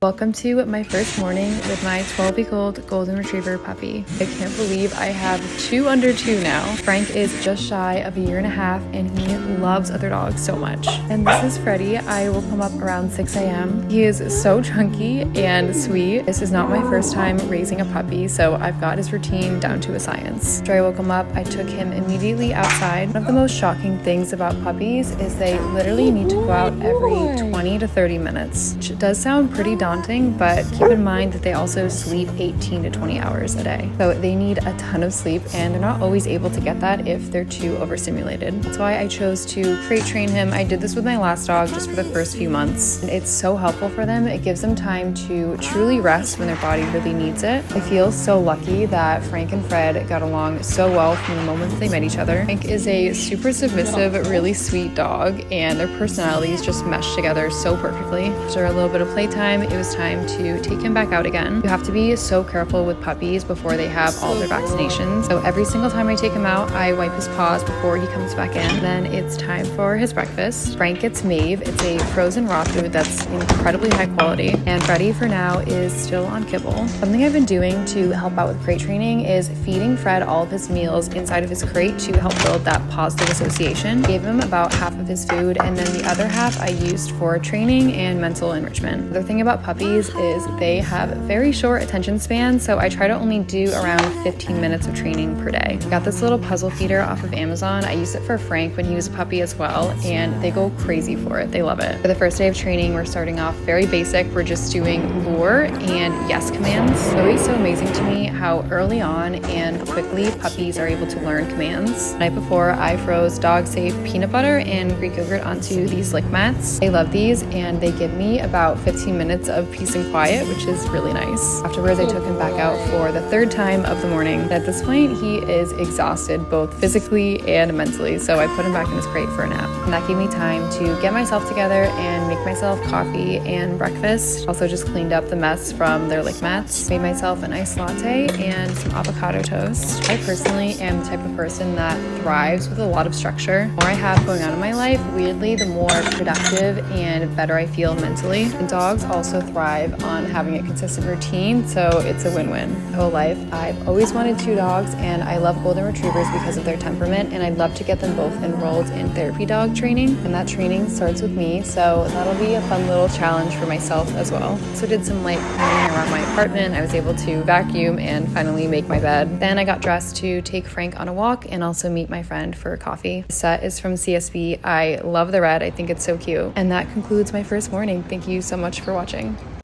Welcome to my first morning with my 12-week-old golden retriever puppy. I can't believe I have two under two now. Frank is just shy of a year and a half and he loves other dogs so much. And this is Freddie. I woke him up around 6 a.m. He is so chunky and sweet. This is not my first time raising a puppy, so I've got his routine down to a science. After I woke him up, I took him immediately outside. One of the most shocking things about puppies is they literally need to go out every 20 to 30 minutes, which does sound pretty daunting, but keep in mind that they also sleep 18 to 20 hours a day. So they need a ton of sleep and they're not always able to get that if they're too overstimulated. That's why I chose to crate train him. I did this with my last dog just for the first few months. And it's so helpful for them. It gives them time to truly rest when their body really needs it. I feel so lucky that Frank and Fred got along so well from the moment that they met each other. Frank is a super submissive, really sweet dog, and their personalities just mesh together so perfectly. After a little bit of playtime, it was time to take him back out again. You have to be so careful with puppies before they have all their vaccinations. So every single time I take him out, I wipe his paws before he comes back in. Then it's time for his breakfast. Frank gets Mave. It's a frozen raw food that's incredibly high quality. And Freddie, for now, is still on kibble. Something I've been doing to help out with crate training is feeding Fred all of his meals inside of his crate to help build that positive association. Gave him about half of his food, and then the other half I used for training and mental enrichment. The thing about puppies is they have very short attention spans, so I try to only do around 15 minutes of training per day. I got this little puzzle feeder off of Amazon. I used it for Frank when he was a puppy as well, and they go crazy for it. They love it. For the first day of training, we're starting off very basic. We're just doing lure and yes commands. It's always so amazing to me how early on and quickly puppies are able to learn commands. The night before, I froze dog safe peanut butter and Greek yogurt onto these lick mats. They love these, and they give me about 15 minutes of peace and quiet, which is really nice. Afterwards, I took him back out for the third time of the morning. At this point, he is exhausted both physically and mentally, so I put him back in his crate for a nap. And that gave me time to get myself together and make myself coffee and breakfast. Also just cleaned up the mess from their lick mats. Made myself an iced latte and some avocado toast. I personally am the type of person that thrives with a lot of structure. The more I have going on in my life, weirdly, the more productive and better I feel mentally. And dogs also thrive on having a consistent routine, so it's a win-win. My whole life, I've always wanted two dogs, and I love golden retrievers because of their temperament, and I'd love to get them both enrolled in therapy dog training, and that training starts with me, so that'll be a fun little challenge for myself as well. So did some light cleaning around my apartment. I was able to vacuum and finally make my bed. Then I got dressed to take Frank on a walk and also meet my friend for coffee. The set is from CSB. I love the red. I think it's so cute. And that concludes my first morning. Thank you so much for watching.